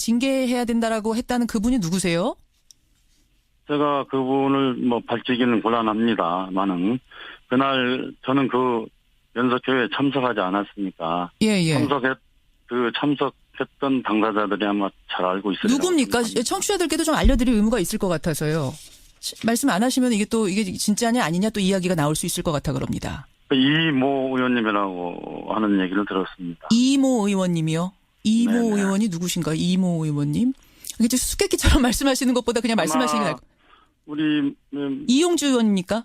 징계해야 된다라고 했다는 그분이 누구세요? 제가 그분을 뭐 밝히기는 곤란합니다만은 그날 저는 그 연석회의에 참석하지 않았으니까 예, 예. 참석했던 당사자들이 아마 잘 알고 있을 거라고 누굽니까? 생각합니다. 청취자들께도 좀 알려드릴 의무가 있을 것 같아서요. 말씀 안 하시면 이게 진짜냐 아니냐 또 이야기가 나올 수 있을 것 같아 그럽니다. 이모 의원님이라고 하는 얘기를 들었습니다. 이모 의원님이요? 이모 네네. 의원이 누구신가요? 이모 의원님? 이게 좀 수수께끼처럼 말씀하시는 것보다 그냥 말씀하시는 게 나을 것 같아요. 우리 이용주 의원입니까?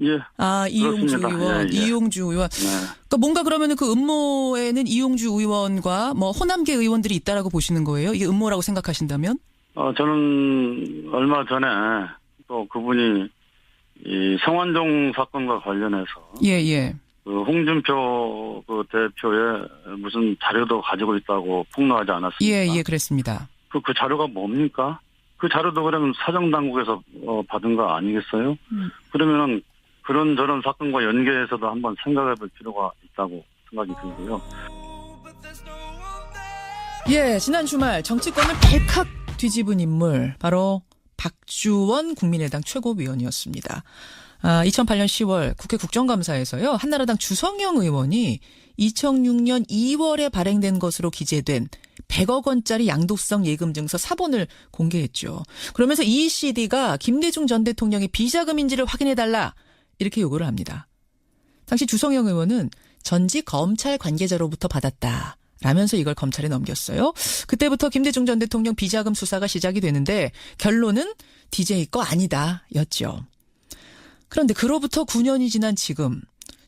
예. 아, 이용주 그렇습니다. 의원, 예, 예. 이용주 의원. 네. 그러니까 뭔가 그러면은 그 음모에는 이용주 의원과 뭐 호남계 의원들이 있다라고 보시는 거예요? 이게 음모라고 생각하신다면? 저는 얼마 전에 또 그분이 이 성완종 사건과 관련해서 예, 예. 그 홍준표 그 대표의 무슨 자료도 가지고 있다고 폭로하지 않았습니까? 예, 예, 그랬습니다. 그 자료가 뭡니까? 그 자료도 그러면 사정당국에서 받은 거 아니겠어요? 그러면은 그런저런 사건과 연계해서도 한번 생각해 볼 필요가 있다고 생각이 들고요. 예, 지난 주말 정치권을 발칵 뒤집은 인물 바로 박주원 국민의당 최고위원이었습니다. 2008년 10월 국회 국정감사에서요. 한나라당 주성영 의원이 2006년 2월에 발행된 것으로 기재된 100억 원짜리 양도성 예금증서 사본을 공개했죠. 그러면서 이 CD가 김대중 전 대통령의 비자금인지를 확인해달라 이렇게 요구를 합니다. 당시 주성영 의원은 전직 검찰 관계자로부터 받았다. 라면서 이걸 검찰에 넘겼어요. 그때부터 김대중 전 대통령 비자금 수사가 시작이 되는데 결론은 DJ 거 아니다 였죠. 그런데 그로부터 9년이 지난 지금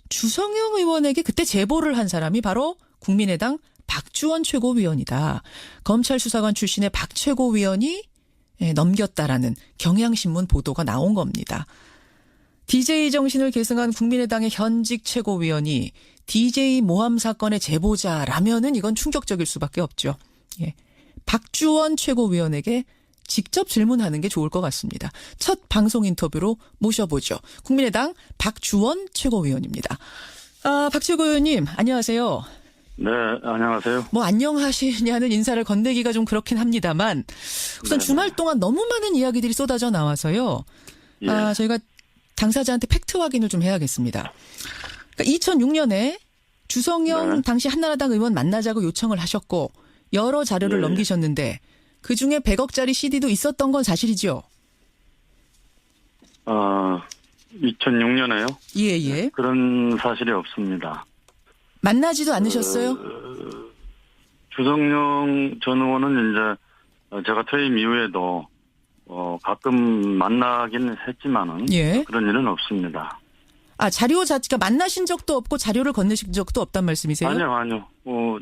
주성영 의원에게 그때 제보를 한 사람이 바로 국민의당 박주원 최고위원이다. 검찰 수사관 출신의 박 최고위원이 넘겼다라는 경향신문 보도가 나온 겁니다. DJ 정신을 계승한 국민의당의 현직 최고위원이 DJ 모함 사건의 제보자라면은 이건 충격적일 수밖에 없죠. 예. 박주원 최고위원에게 직접 질문하는 게 좋을 것 같습니다. 첫 방송 인터뷰로 모셔보죠. 국민의당 박주원 최고위원입니다. 박 최고위원님 안녕하세요. 네, 안녕하세요. 뭐 안녕하시냐는 인사를 건네기가 좀 그렇긴 합니다만 우선 네네. 주말 동안 너무 많은 이야기들이 쏟아져 나와서요. 예. 저희가 당사자한테 팩트 확인을 좀 해야겠습니다. 그러니까 2006년에 주성영 네. 당시 한나라당 의원 만나자고 요청을 하셨고 여러 자료를 네. 넘기셨는데 그중에 100억짜리 CD도 있었던 건 사실이죠? 2006년에요? 예. 그런 사실이 없습니다. 만나지도 않으셨어요? 주성영 전 의원은 이제 제가 퇴임 이후에도 가끔 만나긴 했지만은 예. 그런 일은 없습니다. 자료 자체가 만나신 적도 없고 자료를 건네신 적도 없단 말씀이세요? 아니요.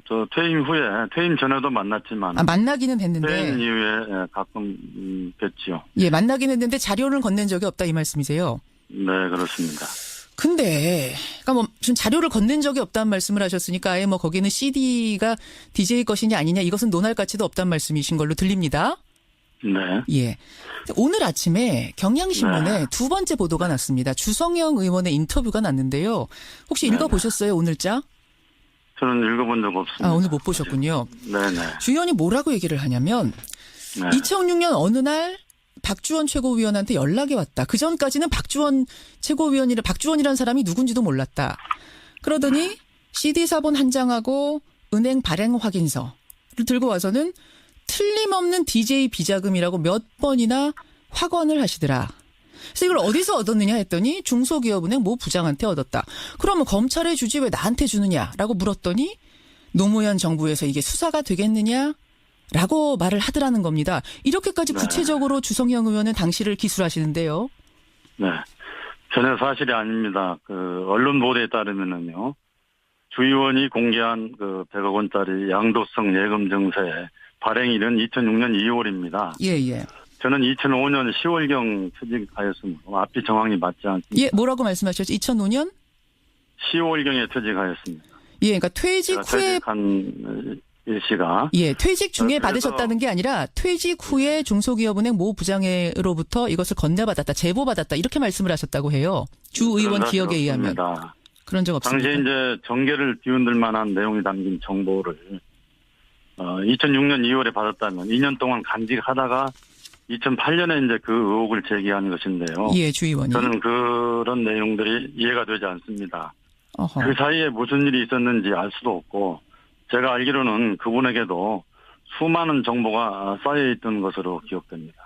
저 퇴임 후에, 퇴임 전에도 만났지만. 만나기는 했는데. 퇴임 이후에 가끔 뵀지요. 예, 만나긴 했는데 자료를 건넨 적이 없다 이 말씀이세요? 네, 그렇습니다. 근데, 그러니까 뭐, 무슨 자료를 건넨 적이 없다는 말씀을 하셨으니까 아예 뭐 거기는 CD가 DJ 것이냐 아니냐 이것은 논할 가치도 없다는 말씀이신 걸로 들립니다. 네. 예. 오늘 아침에 경향신문에 네. 두 번째 보도가 났습니다. 주성영 의원의 인터뷰가 났는데요. 혹시 읽어보셨어요, 오늘자? 저는 읽어본 적 없습니다. 오늘 못 보셨군요. 네네. 주 의원이 뭐라고 얘기를 하냐면, 네. 2006년 어느 날 박주원 최고위원한테 연락이 왔다. 그 전까지는 박주원이라는 사람이 누군지도 몰랐다. 그러더니 CD 사본 한 장하고 은행 발행 확인서를 들고 와서는 틀림없는 DJ 비자금이라고 몇 번이나 확언을 하시더라. 그래서 이걸 어디서 얻었느냐 했더니 중소기업은행 모 부장한테 얻었다. 그러면 검찰에 주지 왜 나한테 주느냐라고 물었더니 노무현 정부에서 이게 수사가 되겠느냐라고 말을 하더라는 겁니다. 이렇게까지 네. 구체적으로 주성영 의원은 당시를 기술하시는데요. 네. 전혀 사실이 아닙니다. 언론 보도에 따르면은요. 주 의원이 공개한 100억 원짜리 양도성 예금 증서의 발행일은 2006년 2월입니다. 예. 저는 2005년 10월경 퇴직하였습니다. 앞이 정황이 맞지 않습니다. 예, 뭐라고 말씀하셨죠? 2005년? 10월경에 퇴직하였습니다. 예, 그러니까 퇴직 후에 퇴직한 일시가 퇴직 중에 그래서 받으셨다는 게 아니라 퇴직 후에 중소기업은행 모 부장으로부터 이것을 건네받았다, 제보받았다 이렇게 말씀을 하셨다고 해요. 주 의원 기억에 의하면. 그런 적 없습니다. 당시에 이제 정계를 뒤흔들 만한 내용이 담긴 정보를 2006년 2월에 받았다면 2년 동안 간직하다가 2008년에 이제 그 의혹을 제기한 것인데요. 예, 주의원이. 저는 그런 내용들이 이해가 되지 않습니다. 어허. 그 사이에 무슨 일이 있었는지 알 수도 없고 제가 알기로는 그분에게도 수많은 정보가 쌓여있던 것으로 기억됩니다.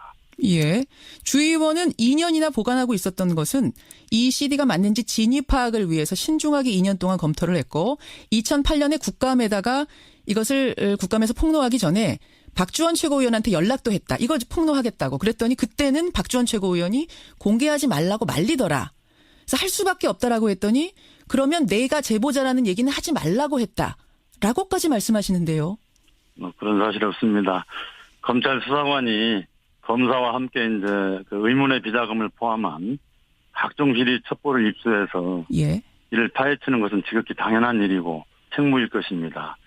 예. 주의원은 2년이나 보관하고 있었던 것은 이 CD가 맞는지 진위 파악을 위해서 신중하게 2년 동안 검토를 했고 2008년에 국감에다가 이것을 국감에서 폭로하기 전에 박주원 최고위원한테 연락도 했다. 이걸 폭로하겠다고. 그랬더니 그때는 박주원 최고위원이 공개하지 말라고 말리더라. 그래서 할 수밖에 없다라고 했더니 그러면 내가 제보자라는 얘기는 하지 말라고 했다. 라고까지 말씀하시는데요. 그런 사실이 없습니다. 검찰 수사관이 검사와 함께 이제 그 의문의 비자금을 포함한 각종 비리 첩보를 입수해서 예. 이를 파헤치는 것은 지극히 당연한 일이고 책무일 것입니다.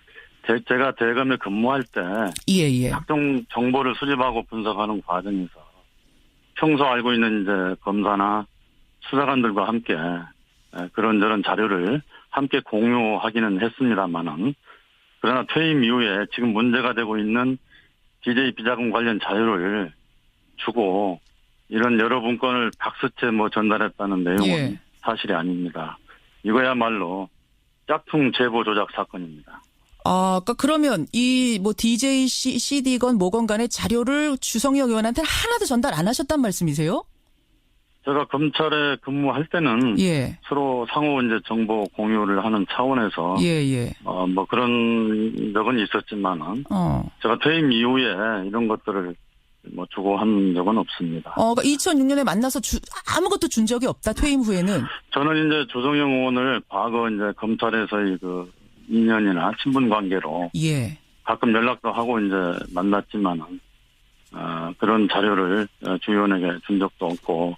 제가 대검에 근무할 때 예. 각종 정보를 수집하고 분석하는 과정에서 평소 알고 있는 이제 검사나 수사관들과 함께 그런저런 자료를 함께 공유하기는 했습니다만은 그러나 퇴임 이후에 지금 문제가 되고 있는 DJ 비자금 관련 자료를 주고 이런 여러 문건을 박스채 전달했다는 내용은 예. 사실이 아닙니다. 이거야말로 짝퉁 제보 조작 사건입니다. 그러니까 그러면 이 DJ CD건 뭐건 간의 자료를 주성영 의원한테 하나도 전달 안 하셨단 말씀이세요? 제가 검찰에 근무할 때는 예. 서로 상호 이제 정보 공유를 하는 차원에서 예. 그런 적은 있었지만은 제가 퇴임 이후에 이런 것들을 주고 한 적은 없습니다. 그러니까 2006년에 만나서 아무것도 준 적이 없다. 퇴임 후에는. 저는 이제 조성영 의원을 과거 이제 검찰에서의 그 인연이나 친분 관계로 예. 가끔 연락도 하고 이제 만났지만은 그런 자료를 주 의원에게 준 적도 없고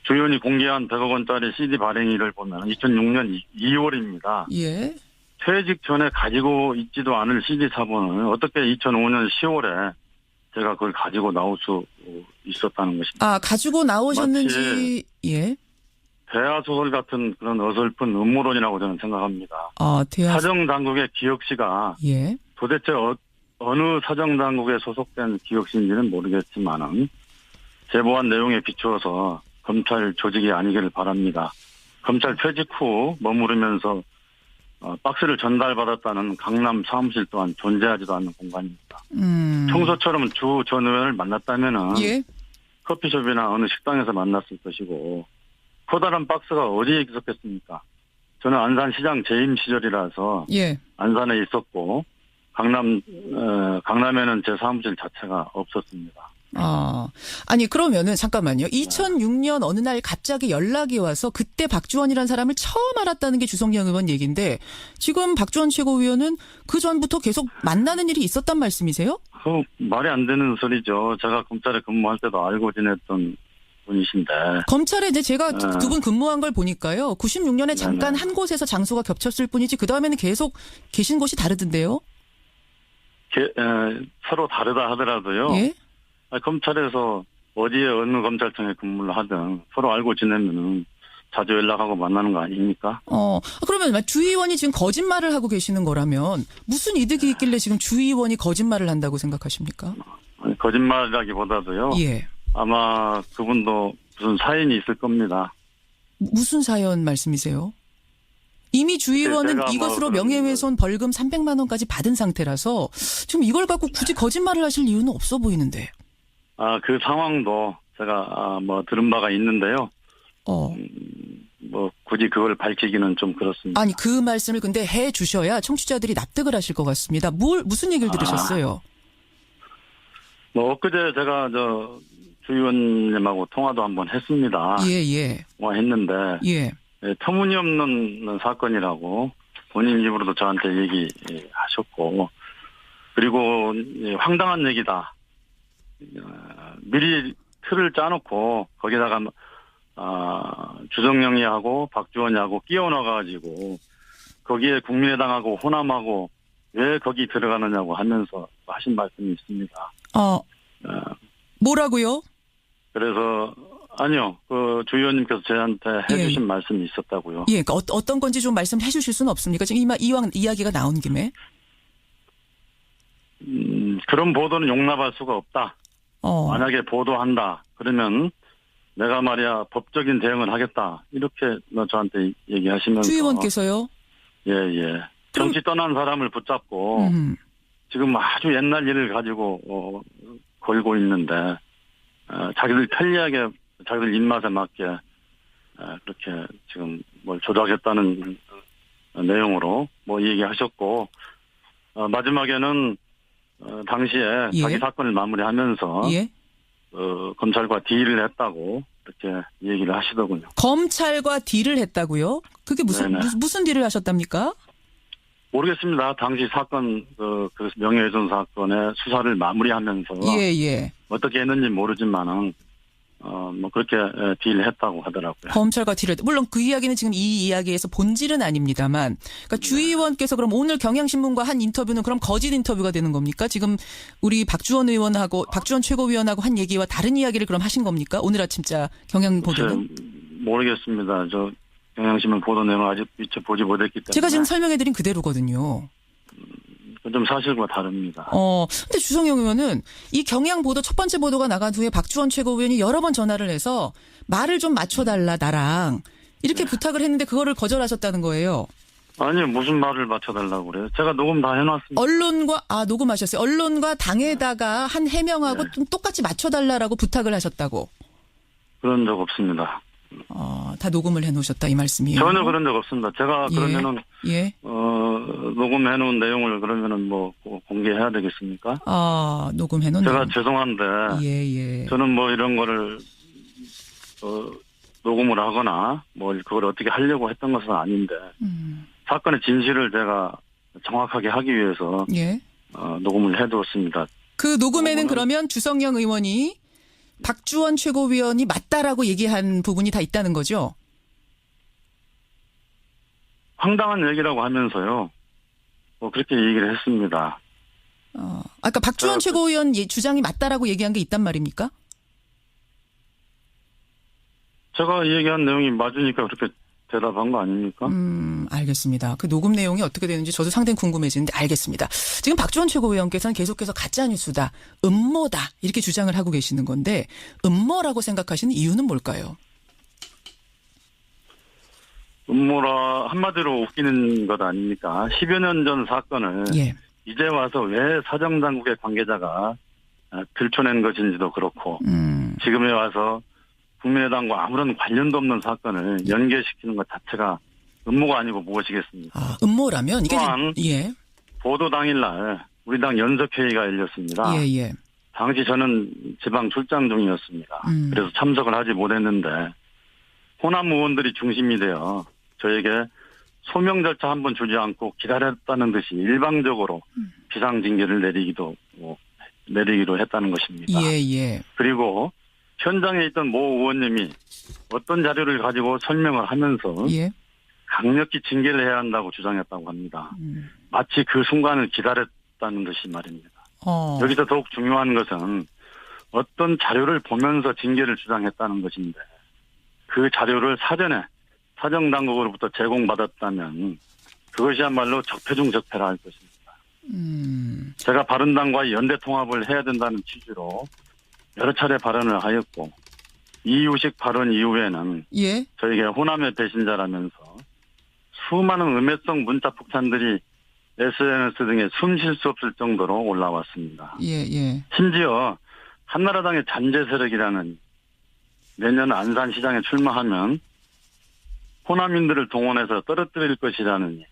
주 의원이 공개한 100억 원짜리 CD 발행일을 보면 2006년 2월입니다. 예. 퇴직 전에 가지고 있지도 않을 CD 사본을 어떻게 2005년 10월에 제가 그걸 가지고 나올 수 있었다는 것입니다. 가지고 나오셨는지. 예. 대하소설 같은 그런 어설픈 음모론이라고 저는 생각합니다. 사정당국의 기억시가 예. 도대체 어느 사정당국에 소속된 기억시인지는 모르겠지만은 제보한 내용에 비추어서 검찰 조직이 아니기를 바랍니다. 검찰 퇴직 후 머무르면서 박스를 전달받았다는 강남 사무실 또한 존재하지도 않는 공간입니다. 평소처럼 주 전 의원을 만났다면은 예. 커피숍이나 어느 식당에서 만났을 것이고 커다란 박스가 어디에 있었겠습니까? 저는 안산시장 재임 시절이라서 예. 안산에 있었고 강남에는 제 사무실 자체가 없었습니다. 아니 그러면은 잠깐만요. 2006년 어느 날 갑자기 연락이 와서 그때 박주원이라는 사람을 처음 알았다는 게 주성영 의원 얘기인데 지금 박주원 최고위원은 그 전부터 계속 만나는 일이 있었단 말씀이세요? 말이 안 되는 소리죠. 제가 검찰에 근무할 때도 알고 지냈던 분이신데. 검찰에 이제 제가 두 분 근무한 걸 보니까요. 96년에 잠깐 한 곳에서 장소가 겹쳤을 뿐이지 그 다음에는 계속 계신 곳이 다르던데요. 서로 다르다 하더라도요. 예? 검찰에서 어디에 어느 검찰청에 근무를 하든 서로 알고 지내면은 자주 연락하고 만나는 거 아닙니까? 그러면 주 의원이 지금 거짓말을 하고 계시는 거라면 무슨 이득이 있길래 지금 주 의원이 거짓말을 한다고 생각하십니까? 거짓말이라기보다도요. 예. 아마 그분도 무슨 사연이 있을 겁니다. 무슨 사연 말씀이세요? 이미 주 의원은 이것으로 명예훼손 벌금 300만 원까지 받은 상태라서 지금 이걸 갖고 굳이 거짓말을 하실 이유는 없어 보이는데. 그 상황도 제가 들은 바가 있는데요. 굳이 그걸 밝히기는 좀 그렇습니다. 아니 그 말씀을 근데 해 주셔야 청취자들이 납득을 하실 것 같습니다. 무슨 얘기를 들으셨어요? 엊그제 제가 주 의원님하고 통화도 한번 했습니다. 예. 했는데 예. 터무니없는 사건이라고 본인 입으로도 저한테 얘기하셨고 그리고 황당한 얘기다. 미리 틀을 짜놓고 거기다가 주성영이하고 박주원이하고 끼워 넣어가지고 거기에 국민의당하고 호남하고 왜 거기 들어가느냐고 하면서 하신 말씀이 있습니다. 뭐라고요? 그래서 아니요. 주 의원님께서 저한테 해주신 말씀이 있었다고요. 예, 그러니까 어떤 건지 좀 말씀해 주실 수는 없습니까? 지금 이왕 이야기가 나온 김에. 그런 보도는 용납할 수가 없다. 만약에 보도한다. 그러면 내가 말이야 법적인 대응을 하겠다. 이렇게 저한테 얘기하시면서. 주 의원께서요? 예. 정치 떠난 사람을 붙잡고 지금 아주 옛날 일을 가지고 걸고 있는데 자기들 편리하게 자기들 입맛에 맞게 그렇게 지금 뭘 조작했다는 내용으로 뭐 얘기하셨고 마지막에는 당시에 예. 자기 사건을 마무리하면서 예. 검찰과 딜을 했다고 이렇게 얘기를 하시더군요. 검찰과 딜을 했다고요? 그게 무슨 딜을 하셨답니까? 모르겠습니다. 당시 사건 그 명예훼손 사건의 수사를 마무리하면서 예. 어떻게 했는지 모르지만은 뭐 그렇게 딜을 했다고 하더라고요. 검찰과 딜을 물론 그 이야기는 지금 이 이야기에서 본질은 아닙니다만, 그러니까 주 의원께서 그럼 오늘 경향신문과 한 인터뷰는 그럼 거짓 인터뷰가 되는 겁니까? 지금 우리 박주원 의원하고 박주원 최고위원하고 한 얘기와 다른 이야기를 그럼 하신 겁니까? 오늘 아침자 경향 보도는? 모르겠습니다. 저 경향신문 보도 내용 아직 미처 보지 못했기 때문에. 제가 지금 설명해드린 그대로거든요. 좀 사실과 다릅니다. 근데 주성영 의원은 이 경향 보도 첫 번째 보도가 나간 후에 박주원 최고위원이 여러 번 전화를 해서 말을 좀 맞춰달라 나랑 이렇게 부탁을 했는데 그거를 거절하셨다는 거예요. 아니요, 무슨 말을 맞춰달라고 그래요? 제가 녹음 다 해놨습니다. 녹음하셨어요. 언론과 당에다가 한 해명하고 좀 똑같이 맞춰달라라고 부탁을 하셨다고. 그런 적 없습니다. 다 녹음을 해놓으셨다 이 말씀이에요. 전혀 그런 적 없습니다. 제가 그러면은 녹음해놓은 내용을 그러면은 뭐 공개해야 되겠습니까? 녹음해놓은 제가 내용. 죄송한데 저는 뭐 이런 거를 녹음을 하거나 뭐 그걸 어떻게 하려고 했던 것은 아닌데 사건의 진실을 제가 정확하게 하기 위해서 녹음을 해두었습니다. 그 녹음에는 그러면 주성영 의원이 박주원 최고위원이 맞다라고 얘기한 부분이 다 있다는 거죠? 황당한 얘기라고 하면서요. 뭐 그렇게 얘기를 했습니다. 아까 박주원 최고위원 주장이 맞다라고 얘기한 게 있단 말입니까? 제가 얘기한 내용이 맞으니까 그렇게 대답한 거 아닙니까? 알겠습니다. 그 녹음 내용이 어떻게 되는지 저도 상당히 궁금해지는데 알겠습니다. 지금 박주원 최고위원께서는 계속해서 가짜뉴스다, 음모다 이렇게 주장을 하고 계시는 건데 음모라고 생각하시는 이유는 뭘까요? 음모라 한마디로 웃기는 것 아닙니까? 10여 년 전 사건을 이제 와서 왜 사정당국의 관계자가 들춰낸 것인지도 그렇고 지금에 와서 국민의당과 아무런 관련도 없는 사건을 연계시키는 것 자체가 음모가 아니고 무엇이겠습니까? 음모라면 이게 또한 보도 당일날 우리 당 연석회의가 열렸습니다. 당시 저는 지방 출장 중이었습니다. 그래서 참석을 하지 못했는데 호남 의원들이 중심이 되어 저에게 소명 절차 한 번 주지 않고 기다렸다는 듯이 일방적으로 비상징계를 내리기로 했다는 것입니다. 그리고 현장에 있던 모 의원님이 어떤 자료를 가지고 설명을 하면서 강력히 징계를 해야 한다고 주장했다고 합니다. 마치 그 순간을 기다렸다는 듯이 말입니다. 여기서 더욱 중요한 것은 어떤 자료를 보면서 징계를 주장했다는 것인데 그 자료를 사전에 사정당국으로부터 제공받았다면 그것이야말로 적폐 중 적폐라 할 것입니다. 제가 바른당과의 연대 통합을 해야 된다는 취지로 여러 차례 발언을 하였고 이유식 발언 이후에는 저에게 호남의 배신자라면서 수많은 음해성 문자 폭탄들이 SNS 등에 숨 쉴 수 없을 정도로 올라왔습니다. 심지어 한나라당의 잔재 세력이라는 내년 안산시장에 출마하면 호남인들을 동원해서 떨어뜨릴 것이라는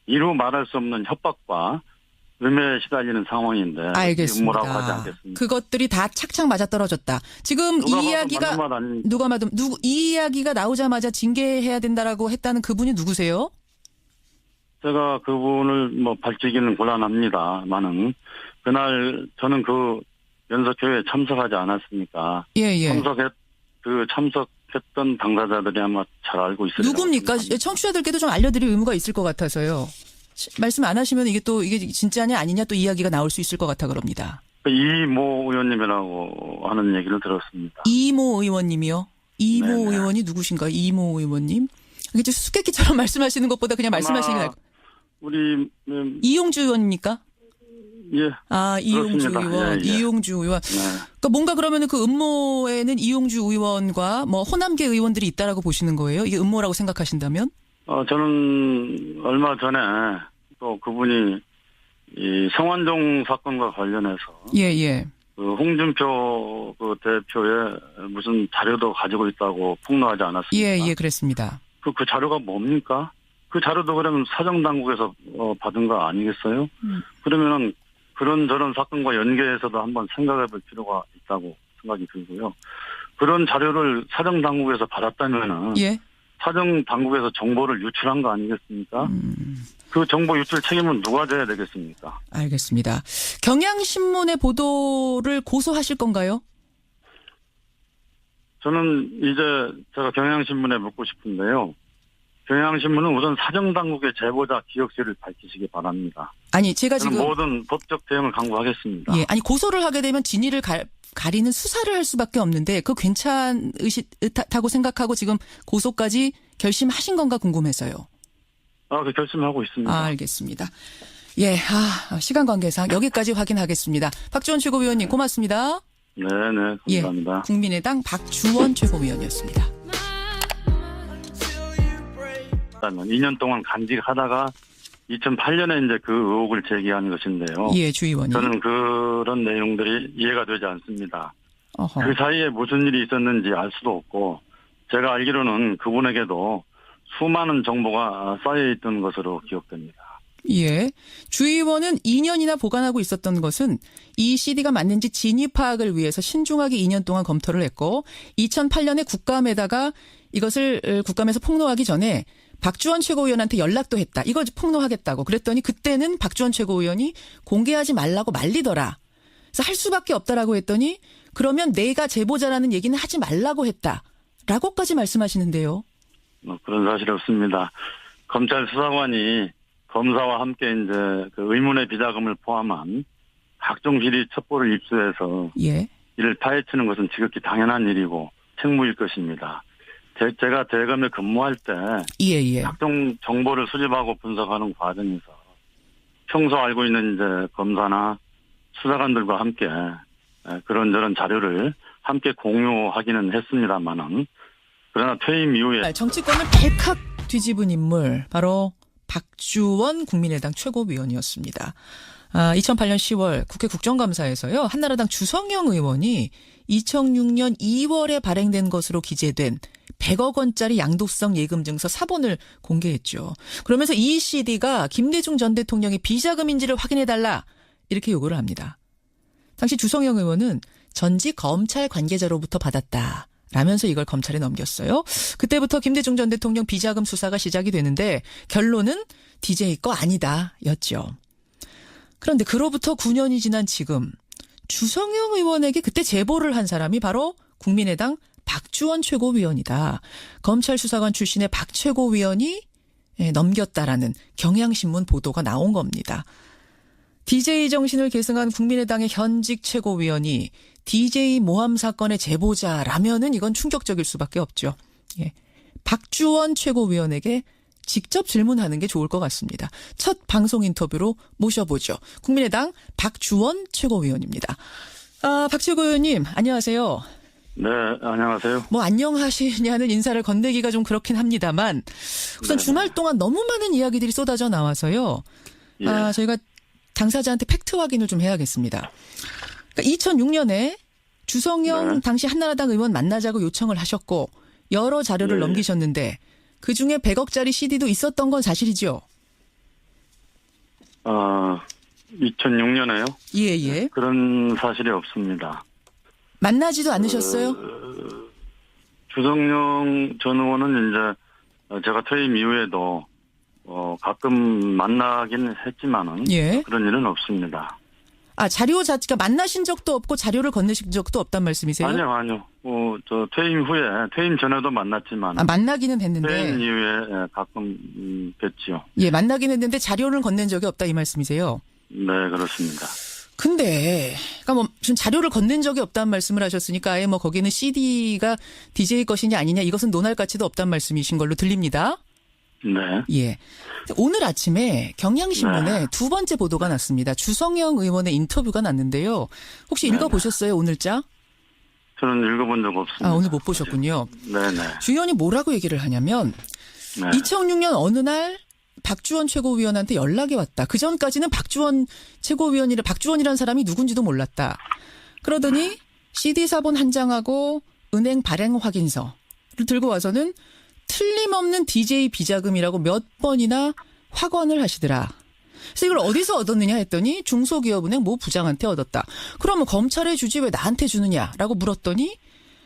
이루 말할 수 없는 협박과 음해에 시달리는 상황인데 알겠습니다. 음모라고 하지 않겠습니다. 그것들이 다 착착 맞아떨어졌다. 지금 이 이야기가 이 이야기가 나오자마자 징계해야 된다라고 했다는 그분이 누구세요? 제가 그분을 뭐 밝히기는 곤란합니다만은 그날 저는 그 연석회의에 참석하지 않았으니까 참석했던 당사자들이 아마 잘 알고 있어요. 누굽니까? 청취자들께도 좀 알려드릴 의무가 있을 것 같아서요. 말씀 안 하시면 이게 진짜냐 아니냐 또 이야기가 나올 수 있을 것 같아 그럽니다. 이모 의원님이라고 하는 얘기를 들었습니다. 이모 의원님이요? 이모 의원이 누구신가요? 이모 의원님? 이게 수수께끼처럼 말씀하시는 것보다 그냥 말씀하시는 게 나을 것 같아요. 우리 이용주 의원입니까? 예. 아, 이용주 그렇습니다. 의원, 예, 예. 이용주 의원. 네. 그러니까 뭔가 그러면은 그 음모에는 이용주 의원과 뭐 호남계 의원들이 있다라고 보시는 거예요? 이게 음모라고 생각하신다면? 저는 얼마 전에 또 그분이 이 성완종 사건과 관련해서 예, 예. 그 홍준표 그 대표의 무슨 자료도 가지고 있다고 폭로하지 않았습니까? 예, 예, 그랬습니다. 그 자료가 뭡니까? 그 자료도 그러면 사정당국에서 받은 거 아니겠어요? 그러면은 그런저런 사건과 연계해서도 한번 생각해 볼 필요가 있다고 생각이 들고요. 그런 자료를 사정당국에서 받았다면은 예. 사정당국에서 정보를 유출한 거 아니겠습니까? 그 정보 유출 책임은 누가 져야 되겠습니까? 알겠습니다. 경향신문의 보도를 고소하실 건가요? 저는 이제 제가 경향신문에 묻고 싶은데요. 경향신문은 우선 사정당국의 제보자 기억실을 밝히시기 바랍니다. 아니, 제가 저는 지금 모든 법적 대응을 강구하겠습니다. 예, 아니 고소를 하게 되면 진위를 가리는 수사를 할 수밖에 없는데 그 괜찮다고 생각하고 지금 고소까지 결심하신 건가 궁금해서요. 그 결심하고 있습니다. 알겠습니다. 예, 시간 관계상 여기까지 확인하겠습니다. 박주원 최고위원님 고맙습니다. 네네, 감사합니다. 예, 국민의당 박주원 최고위원이었습니다. 2년 동안 간직하다가 2008년에 이제 그 의혹을 제기한 것인데요. 예, 주 의원님. 저는 그런 내용들이 이해가 되지 않습니다. 어허. 그 사이에 무슨 일이 있었는지 알 수도 없고, 제가 알기로는 그분에게도 수많은 정보가 쌓여있던 것으로 기억됩니다. 예. 주 의원은 2년이나 보관하고 있었던 것은 이 CD가 맞는지 진위 파악을 위해서 신중하게 2년 동안 검토를 했고 2008년에 국감에다가 이것을 국감에서 폭로하기 전에 박주원 최고위원한테 연락도 했다. 이걸 폭로하겠다고. 그랬더니 그때는 박주원 최고위원이 공개하지 말라고 말리더라. 그래서 할 수밖에 없다라고 했더니 그러면 내가 제보자라는 얘기는 하지 말라고 했다. 라고까지 말씀하시는데요. 그런 사실이 없습니다. 검찰 수사관이 검사와 함께 이제 그 의문의 비자금을 포함한 각종 비리 첩보를 입수해서 예. 이를 파헤치는 것은 지극히 당연한 일이고 책무일 것입니다. 제가 대검에 근무할 때 예, 예. 각종 정보를 수집하고 분석하는 과정에서 평소 알고 있는 이제 검사나 수사관들과 함께 그런저런 자료를 함께 공유하기는 했습니다만은 그러나 퇴임 이후에 정치권을 발칵 뒤집은 인물 바로 박주원 국민의당 최고위원이었습니다. 2008년 10월 국회 국정감사에서요. 한나라당 주성영 의원이 2006년 2월에 발행된 것으로 기재된 100억 원짜리 양도성 예금증서 사본을 공개했죠. 그러면서 이 CD가 김대중 전 대통령의 비자금인지를 확인해달라 이렇게 요구를 합니다. 당시 주성영 의원은 전직 검찰 관계자로부터 받았다. 라면서 이걸 검찰에 넘겼어요. 그때부터 김대중 전 대통령 비자금 수사가 시작이 되는데 결론은 DJ 거 아니다 였죠. 그런데 그로부터 9년이 지난 지금 주성영 의원에게 그때 제보를 한 사람이 바로 국민의당 박주원 최고위원이다. 검찰 수사관 출신의 박 최고위원이 넘겼다라는 경향신문 보도가 나온 겁니다. DJ 정신을 계승한 국민의당의 현직 최고위원이 DJ 모함 사건의 제보자라면은 이건 충격적일 수밖에 없죠. 예. 박주원 최고위원에게 직접 질문하는 게 좋을 것 같습니다. 첫 방송 인터뷰로 모셔보죠. 국민의당 박주원 최고위원입니다. 박 최고위원님 안녕하세요. 네, 안녕하세요. 뭐 안녕하시냐는 인사를 건네기가 좀 그렇긴 합니다만 우선 네. 주말 동안 너무 많은 이야기들이 쏟아져 나와서요. 예. 저희가 당사자한테 팩트 확인을 좀 해야겠습니다. 그러니까 2006년에 주성영 네. 당시 한나라당 의원 만나자고 요청을 하셨고 여러 자료를 예. 넘기셨는데 그중에 100억짜리 CD도 있었던 건 사실이죠? 2006년에요? 예. 그런 사실이 없습니다. 만나지도 않으셨어요? 주성영 전 의원은 이제 제가 퇴임 이후에도 가끔 만나긴 했지만은 예. 그런 일은 없습니다. 자료 자체가 만나신 적도 없고 자료를 건네신 적도 없단 말씀이세요? 아니요. 저 퇴임 후에, 퇴임 전에도 만났지만. 만나기는 퇴임 했는데. 이후에 가끔 뵀지요. 예, 만나긴 했는데 자료를 건넨 적이 없다 이 말씀이세요? 네, 그렇습니다. 근데, 그러니까 뭐, 지금 자료를 건넨 적이 없다는 말씀을 하셨으니까 아예 뭐 거기는 CD가 DJ 것이냐 아니냐 이것은 논할 가치도 없다는 말씀이신 걸로 들립니다. 네. 예. 오늘 아침에 경향신문에 네. 두 번째 보도가 났습니다. 주성영 의원의 인터뷰가 났는데요. 혹시 네네. 읽어보셨어요, 오늘자? 저는 읽어본 적 없습니다. 아, 오늘 못 보셨군요. 네네. 주 의원이 뭐라고 얘기를 하냐면 네. 2006년 어느 날 박주원 최고위원한테 연락이 왔다. 그 전까지는 박주원 최고위원이라 박주원이라는 사람이 누군지도 몰랐다. 그러더니 CD 사본 한 장하고 은행 발행 확인서를 들고 와서는 틀림없는 DJ 비자금이라고 몇 번이나 확언을 하시더라. 그래서 이걸 어디서 얻었느냐 했더니 중소기업은행 모 부장한테 얻었다. 그러면 검찰에 주지 왜 나한테 주느냐라고 물었더니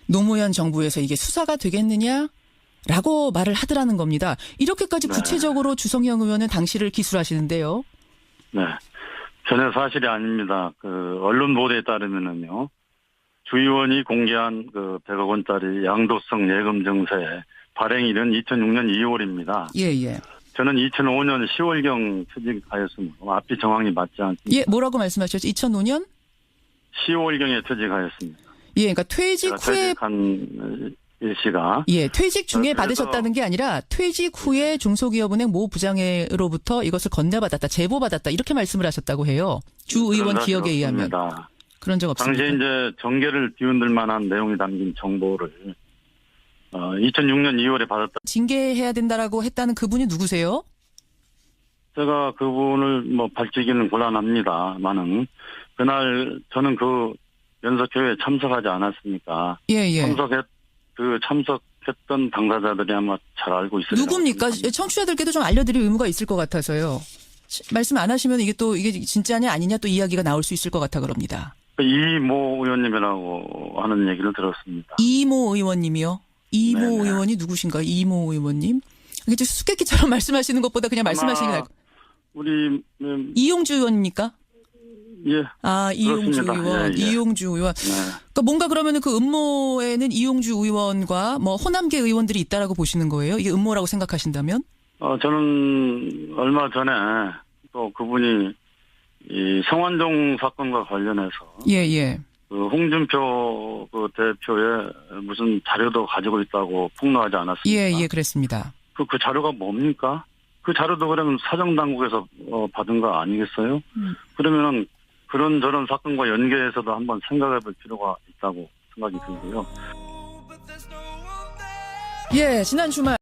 노무현 정부에서 이게 수사가 되겠느냐라고 말을 하더라는 겁니다. 이렇게까지 네. 구체적으로 주성영 의원은 당시를 기술하시는데요. 네. 전혀 사실이 아닙니다. 그 언론 보도에 따르면은요. 주 의원이 공개한 그 100억 원짜리 양도성 예금 증서의 발행일은 2006년 2월입니다. 예, 예. 저는 2005년 10월경 퇴직하였습니다. 앞이 정황이 맞지 않습니다. 예, 뭐라고 말씀하셨죠? 2005년? 10월경에 퇴직하였습니다. 예, 그러니까 퇴직 제가 후에 퇴직한 일시가 예, 퇴직 중에 그래서- 받으셨다는 게 아니라 퇴직 후에 중소기업은행 모 부장으로부터 이것을 건네받았다, 제보받았다 이렇게 말씀을 하셨다고 해요. 주 의원 그런 기억에 사실 의하면 없습니다. 그런 적 없습니다. 당시에 이제 정계를 뒤흔들 만한 내용이 담긴 정보를 2006년 2월에 받았다. 징계해야 된다라고 했다는 그분이 누구세요? 제가 그분을 뭐 밝히기는 곤란합니다만은 그날 저는 그 연석회의에 참석하지 않았으니까 예, 예. 참석했던 당사자들이 아마 잘 알고 있어요. 누굽니까? 청취자들께도 좀 알려드릴 의무가 있을 것 같아서요. 말씀 안 하시면 이게 진짜냐 아니냐 또 이야기가 나올 수 있을 것 같아 그럽니다. 이모 의원님이라고 하는 얘기를 들었습니다. 이모 의원님이요? 이모 네네. 의원이 누구신가요? 이모 의원님? 이게 좀 수수께끼처럼 말씀하시는 것보다 그냥 말씀하시는 게 나을 것 같아요. 우리 이용주 의원입니까? 예. 아, 이용주 그렇습니다. 의원, 예, 예. 이용주 의원. 네. 그러니까 뭔가 그러면은 그 음모에는 이용주 의원과 뭐 호남계 의원들이 있다라고 보시는 거예요? 이게 음모라고 생각하신다면? 저는 얼마 전에 또 그분이 이 성완종 사건과 관련해서 예, 예. 그 홍준표 그 대표의 무슨 자료도 가지고 있다고 폭로하지 않았습니까? 예, 예, 그랬습니다. 그 자료가 뭡니까? 그 자료도 그러면 사정당국에서 받은 거 아니겠어요? 그러면은 그런 저런 사건과 연계해서도 한번 생각해 볼 필요가 있다고 생각이 들고요. 예, 지난 주말